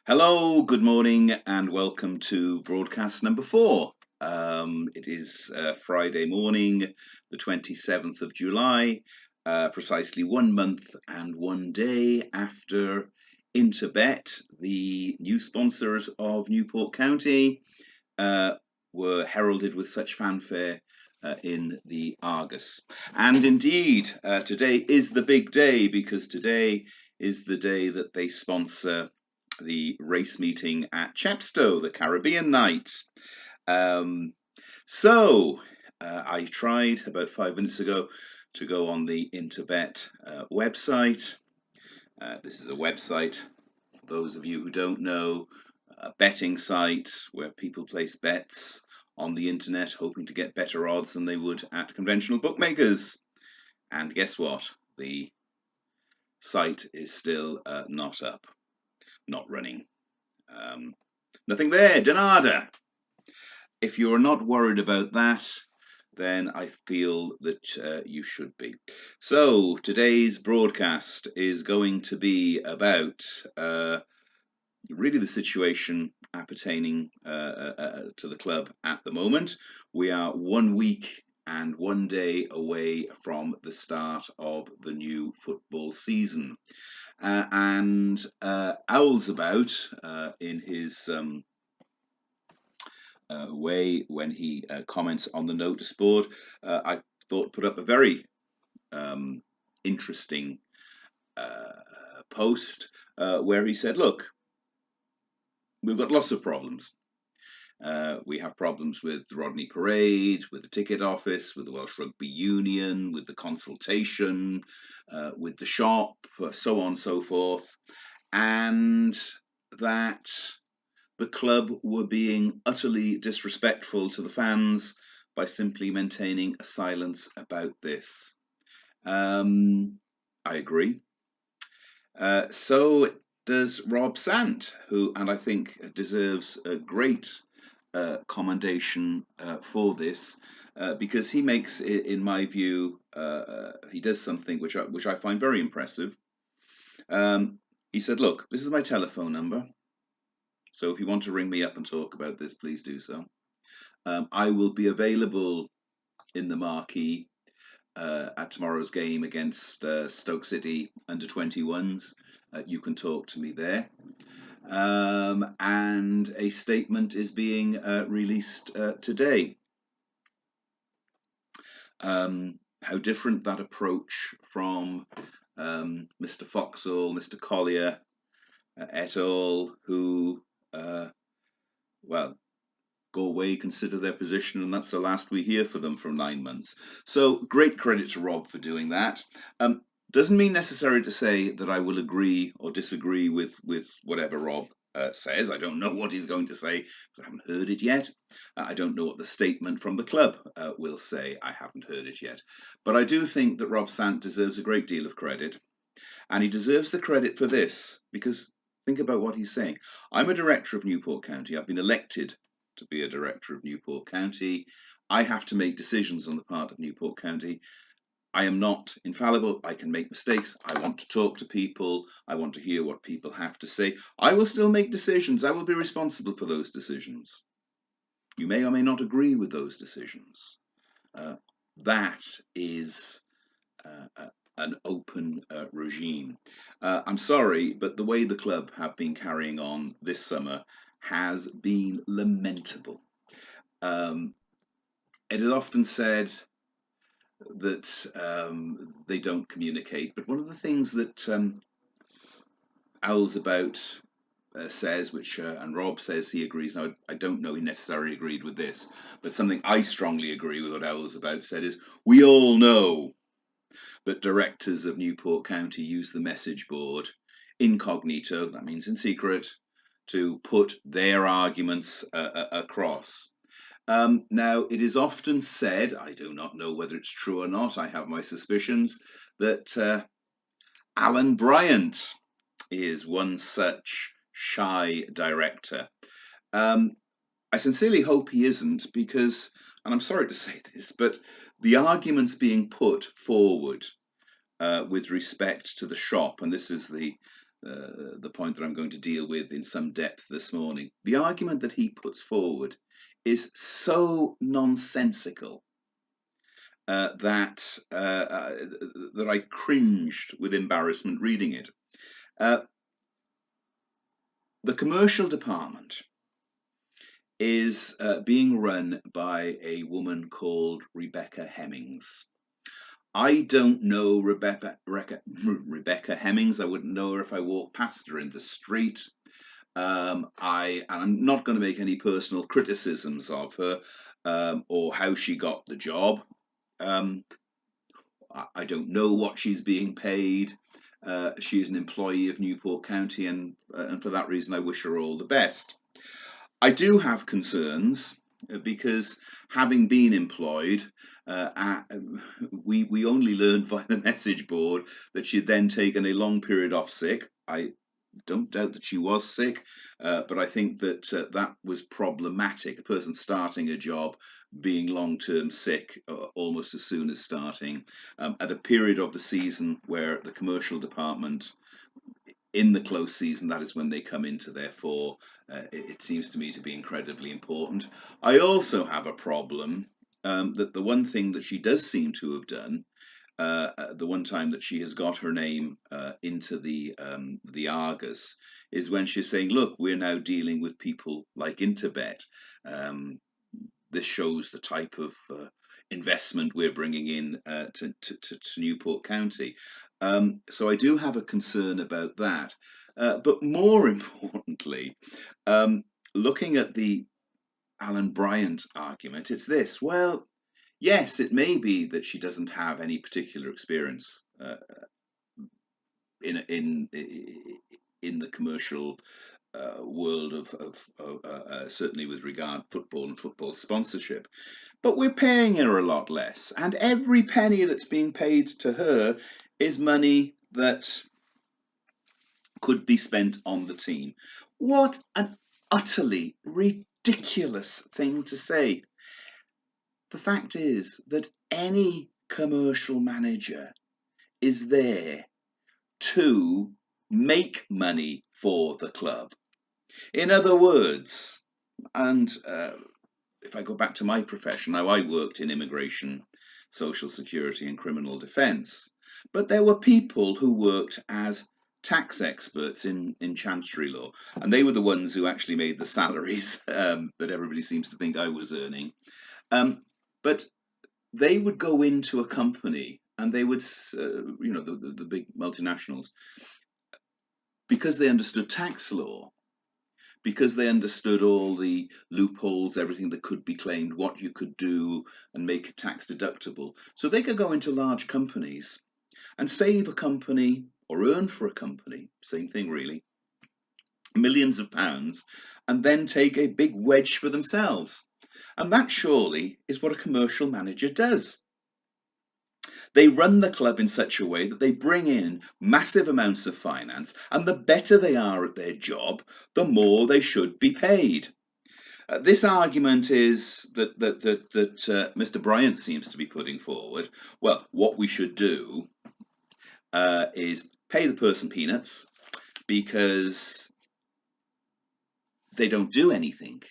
Hello, good morning, and welcome to broadcast number 4. It is Friday morning, the 27th of July, precisely 1 month and 1 day after Interbet, the new sponsors of Newport County, were heralded with such fanfare in the Argus. And indeed, today is the big day, because today is the day that they sponsor the race meeting at Chepstow, the Caribbean Night. I tried about 5 minutes ago to go on the Interbet website. This is a website, for those of you who don't know, a betting site where people place bets on the internet hoping to get better odds than they would at conventional bookmakers. And guess what? The site is still not up. Not running. Nothing there, de nada. If you're not worried about that, then I feel that you should be. So today's broadcast is going to be about really the situation appertaining to the club at the moment. We are 1 week and 1 day away from the start of the new football season. And Owl's about in his way when he comments on the notice board, I thought put up a very interesting post where he said, look, we've got lots of problems. We have problems with the Rodney Parade, with the ticket office, with the Welsh Rugby Union, with the consultation, with the shop, so on and so forth, and that the club were being utterly disrespectful to the fans by simply maintaining a silence about this. I agree. So does Rob Sant, who, and I think deserves a great commendation for this, because he makes, in my view, he does something which I find very impressive. He said, look, this is my telephone number. So if you want to ring me up and talk about this, please do so. I will be available in the marquee at tomorrow's game against Stoke City under-21s. You can talk to me there. And a statement is being released today. How different that approach from Mr. Foxall, Mr. Collier, et al., who go away, consider their position, and that's the last we hear for them from 9 months. So great credit to Rob for doing that. Doesn't mean necessarily to say that I will agree or disagree with whatever Rob says. I don't know what he's going to say because I haven't heard it yet. I don't know what the statement from the club will say. I haven't heard it yet. But I do think that Rob Sant deserves a great deal of credit. And he deserves the credit for this, because think about what he's saying. I'm a director of Newport County. I've been elected to be a director of Newport County. I have to make decisions on the part of Newport County. I am not infallible. I can make mistakes. I want to talk to people. I want to hear what people have to say. I will still make decisions. I will be responsible for those decisions. You may or may not agree with those decisions. That is an open regime. I'm sorry, but the way the club have been carrying on this summer has been lamentable. It is often said that they don't communicate, but one of the things that Owls about says, which and Rob says he agrees. Now, I don't know he necessarily agreed with this, but something I strongly agree with what Owls about said is, we all know that directors of Newport County use the message board incognito, that means in secret, to put their arguments across. Now, it is often said, I do not know whether it's true or not, I have my suspicions, that Alan Bryant is one such shy director. I sincerely hope he isn't, because, and I'm sorry to say this, but the arguments being put forward with respect to the shop, and this is the the point that I'm going to deal with in some depth this morning. The argument that he puts forward is so nonsensical that I cringed with embarrassment reading it. The commercial department is being run by a woman called Rebecca Hemmings. I don't know Rebecca Hemmings. I wouldn't know her if I walked past her in the street. I'm not going to make any personal criticisms of her or how she got the job. I don't know what she's being paid. She is an employee of Newport County, and for that reason, I wish her all the best. I do have concerns because, having been employed, we only learned via the message board that she'd then taken a long period off sick. I don't doubt that she was sick, but I think that that was problematic. A person starting a job being long-term sick almost as soon as starting at a period of the season where the commercial department, in the close season, that is when they come into, therefore it seems to me to be incredibly important. I also have a problem that the one thing that she does seem to have done, the one time that she has got her name into the Argus, is when she's saying, look, we're now dealing with people like Interbet. This shows the type of investment we're bringing in to Newport County. So I do have a concern about that. But more importantly, looking at the Alan Bryant argument, it's this. Well, yes, it may be that she doesn't have any particular experience in the commercial world of certainly with regard football and football sponsorship, but we're paying her a lot less, and every penny that's being paid to her is money that could be spent on the team. What an utterly ridiculous thing to say. The fact is that any commercial manager is there to make money for the club. In other words, and if I go back to my profession, now I worked in immigration, social security and criminal defence, but there were people who worked as tax experts in chancery law, and they were the ones who actually made the salaries that everybody seems to think I was earning. But they would go into a company and they would, the big multinationals, because they understood tax law, because they understood all the loopholes, everything that could be claimed, what you could do and make it tax deductible. So they could go into large companies and save a company or earn for a company, same thing really, millions of pounds, and then take a big wedge for themselves. And that surely is what a commercial manager does. They run the club in such a way that they bring in massive amounts of finance, and the better they are at their job, the more they should be paid. This argument is that Mr. Bryant seems to be putting forward. Well, what we should do is pay the person peanuts because they don't do anything.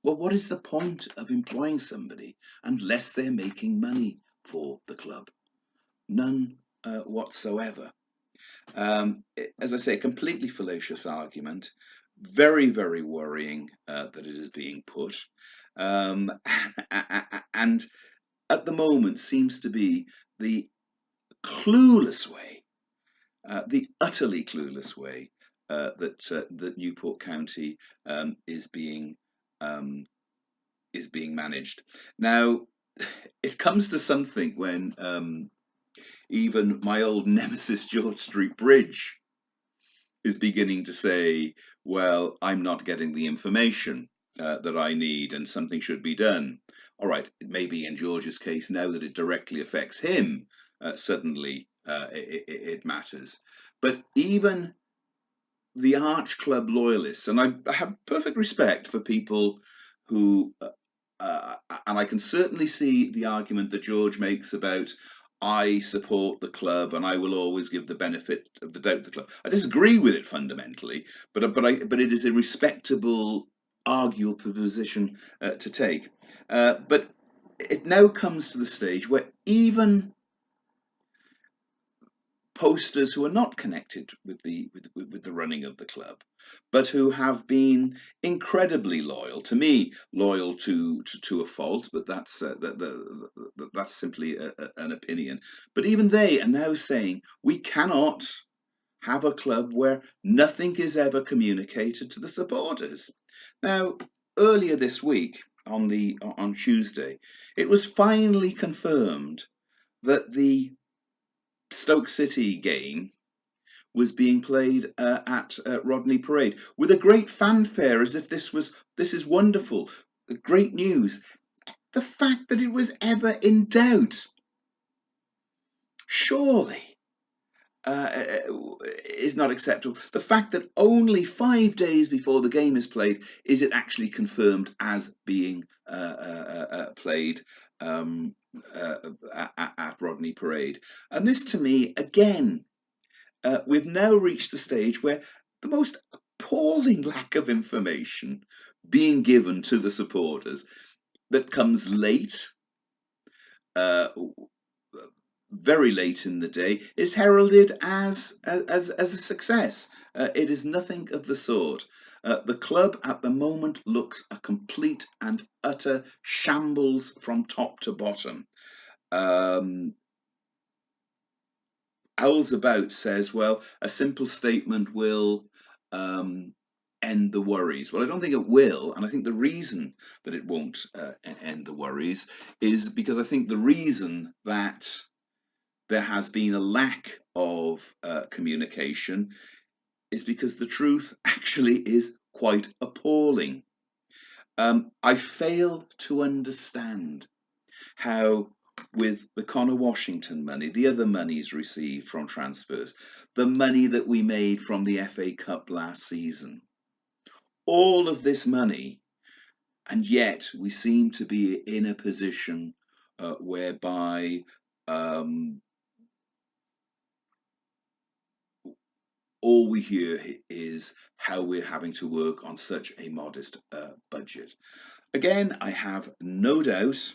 Well, what is the point of employing somebody unless they're making money for the club? None whatsoever. As I say, a completely fallacious argument. Very, very worrying that it is being put. And at the moment seems to be the clueless way, the utterly clueless way that Newport County is being managed. Now, it comes to something when even my old nemesis George Street Bridge is beginning to say, well, I'm not getting the information that I need and something should be done. All right, it may be in George's case now that it directly affects him, suddenly it matters. But even the arch club loyalists, and I have perfect respect for people who, and I can certainly see the argument that George makes about, I support the club and I will always give the benefit of the doubt to the club. I disagree with it fundamentally, but it is a respectable, arguable position to take. But it now comes to the stage where even posters who are not connected with the running of the club, but who have been incredibly loyal to me, loyal to a fault. But that's simply an opinion. But even they are now saying we cannot have a club where nothing is ever communicated to the supporters. Now, earlier this week, on Tuesday, it was finally confirmed that the Stoke City game was being played at Rodney Parade with a great fanfare, as if this is wonderful, great news. The fact that it was ever in doubt, surely, is not acceptable. The fact that only 5 days before the game is played is it actually confirmed as being played at Rodney Parade. And this, to me, again, we've now reached the stage where the most appalling lack of information being given to the supporters that comes late, uh, very late in the day, is heralded as a success. It is nothing of the sort. The club at the moment looks a complete and utter shambles from top to bottom. Owls About says, well, a simple statement will end the worries. Well, I don't think it will, and I think the reason that it won't end the worries is because I think the reason that there has been a lack of communication is because the truth actually is quite appalling. I fail to understand how, with the Connor Washington money, the other monies received from transfers, the money that we made from the FA Cup last season, all of this money, and yet we seem to be in a position whereby all we hear is how we're having to work on such a modest budget. Again, I have no doubt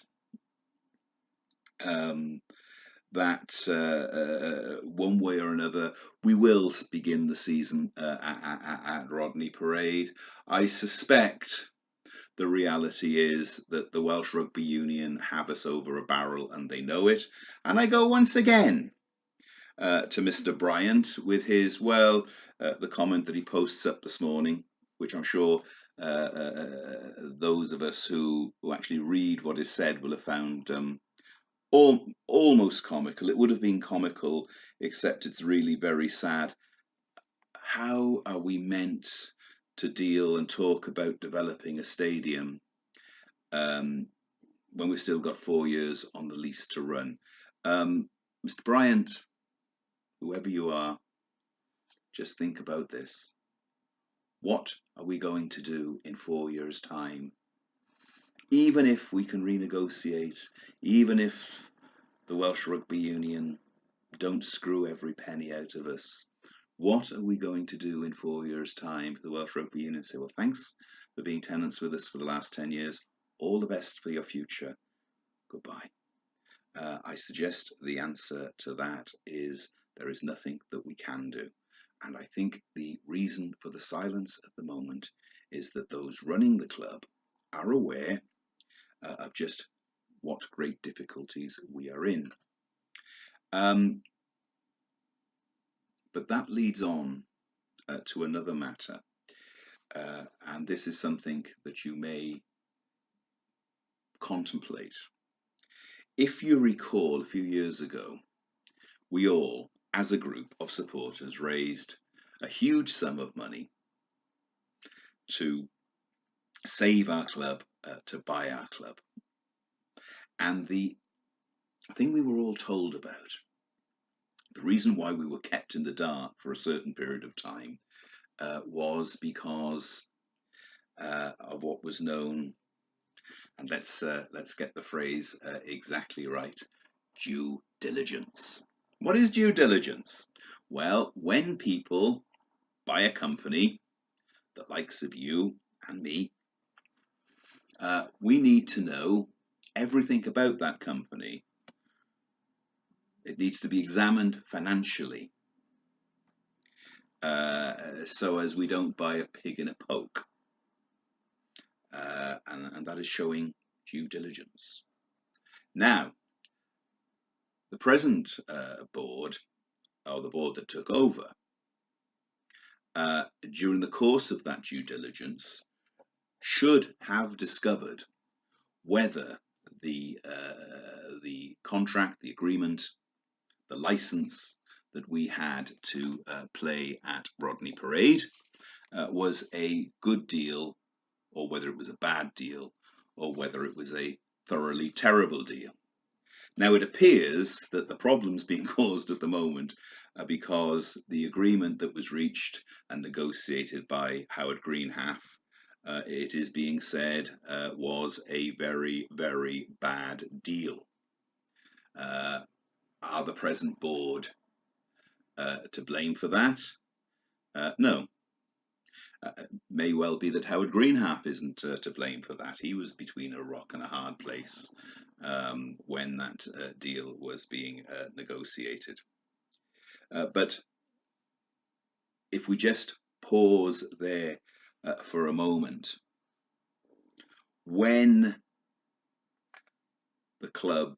that one way or another we will begin the season at Rodney Parade. I suspect the reality is that the Welsh Rugby Union have us over a barrel and they know it. And I go once again to Mr. Bryant with his, the comment that he posts up this morning, which I'm sure those of us who actually read what is said will have found almost comical. It would have been comical, except it's really very sad. How are we meant to deal and talk about developing a stadium when we've still got 4 years on the lease to run? Mr. Bryant, whoever you are, just think about this. What are we going to do in 4 years' time? Even if we can renegotiate, even if the Welsh Rugby Union don't screw every penny out of us, what are we going to do in 4 years' time? The Welsh Rugby Union say, well, thanks for being tenants with us for the last 10 years. All the best for your future. Goodbye. I suggest the answer to that is there is nothing that we can do. And I think the reason for the silence at the moment is that those running the club are aware of just what great difficulties we are in. But that leads on to another matter. And this is something that you may contemplate. If you recall, a few years ago, we all, as a group of supporters, raised a huge sum of money to save our club, to buy our club. And the thing we were all told about, the reason why we were kept in the dark for a certain period of time, was because of what was known, and let's get the phrase exactly right, due diligence. What is due diligence? Well, when people buy a company, the likes of you and me, we need to know everything about that company. It needs to be examined financially, so as we don't buy a pig in a poke. And that is showing due diligence. Now, the present board, or the board that took over, during the course of that due diligence, should have discovered whether the contract, the agreement, the license that we had to play at Rodney Parade was a good deal, or whether it was a bad deal, or whether it was a thoroughly terrible deal. Now, it appears that the problems being caused at the moment are because the agreement that was reached and negotiated by Howard Greenhalgh, it is being said, was a very, very bad deal. Are the present board to blame for that? No. May well be that Howard Greenhalgh isn't to blame for that. He was between a rock and a hard place when that deal was being negotiated. But if we just pause there for a moment, when the club,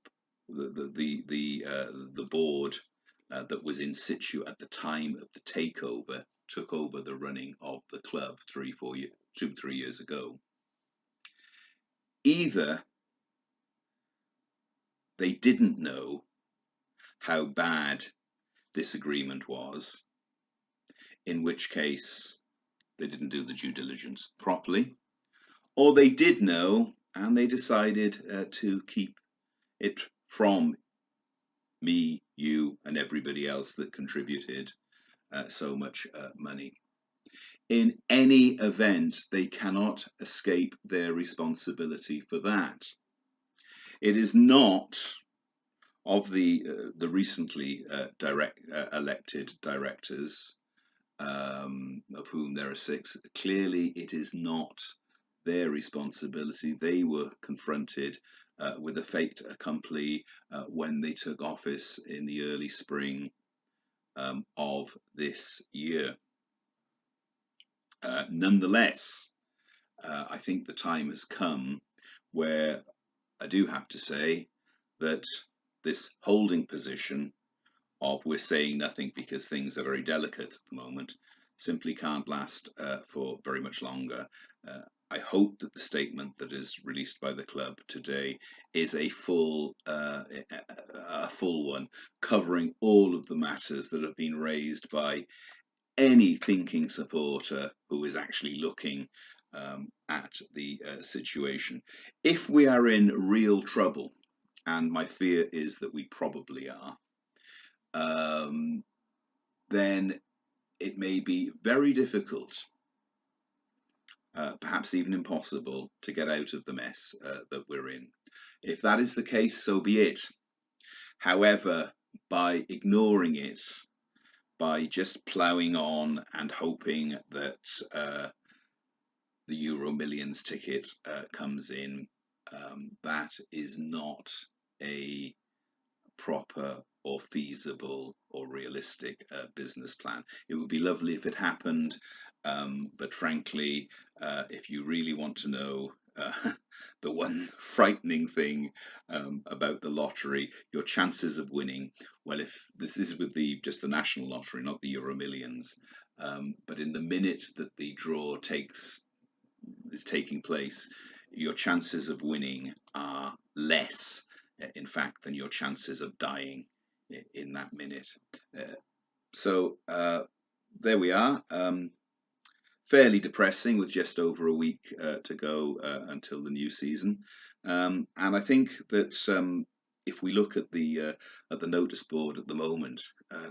the board that was in situ at the time of the takeover took over the running of the club 3 years ago, either they didn't know how bad this agreement was, in which case they didn't do the due diligence properly, or they did know and they decided to keep it from me, you, and everybody else that contributed so much money. In any event, they cannot escape their responsibility for that. It is not of the recently elected directors, of whom there are 6. Clearly, it is not their responsibility. They were confronted with a fait accompli when they took office in the early spring of this year. Nonetheless, I think the time has come where I do have to say that this holding position of we're saying nothing because things are very delicate at the moment simply can't last for very much longer. I hope that the statement that is released by the club today is a full one, covering all of the matters that have been raised by any thinking supporter who is actually looking at the situation. If we are in real trouble, and my fear is that we probably are, then it may be very difficult, perhaps even impossible, to get out of the mess that we're in. If that is the case, so be it. However, by ignoring it, by just ploughing on and hoping that the Euro Millions ticket comes in, that is not a proper or feasible or realistic business plan. It would be lovely if it happened, but frankly, if you really want to know the one frightening thing about the lottery, your chances of winning, well, if this is with just the national lottery, not the Euro Millions, but in the minute that the draw is taking place, your chances of winning are less, in fact, than your chances of dying in that minute. So there we are. Fairly depressing, with just over a week to go until the new season. And I think that if we look at the notice board at the moment,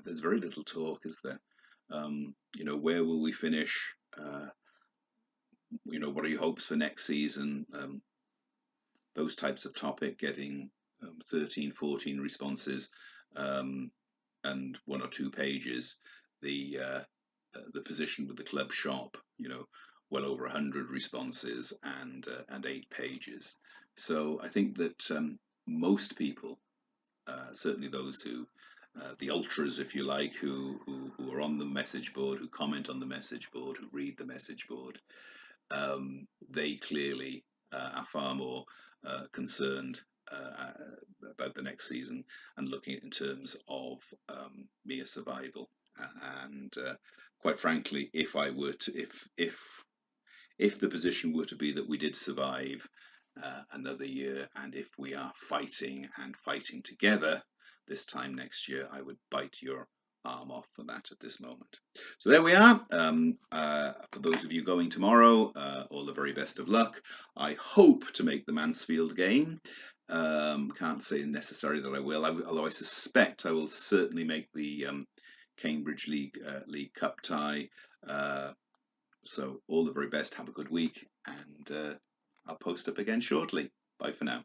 there's very little talk, is there? Where will we finish? What are your hopes for next season? Those types of topic getting 13, 14 responses and 1 or 2 pages the position with the club shop, well over 100 responses and 8 pages. So I think that most people, certainly those who the ultras, if you like, who are on the message board, who comment on the message board, who read the message board, they clearly are far more concerned about the next season and looking at it in terms of mere survival. And quite frankly, if I were to, if the position were to be that we did survive another year, and if we are fighting and fighting together this time next year, I would bite your arm off for that at this moment. So there we are. For those of you going tomorrow, all the very best of luck. I hope to make the Mansfield game. Can't say necessarily that I will, although I suspect I will certainly make the Cambridge League Cup tie. So all the very best. Have a good week, and I'll post up again shortly. Bye for now.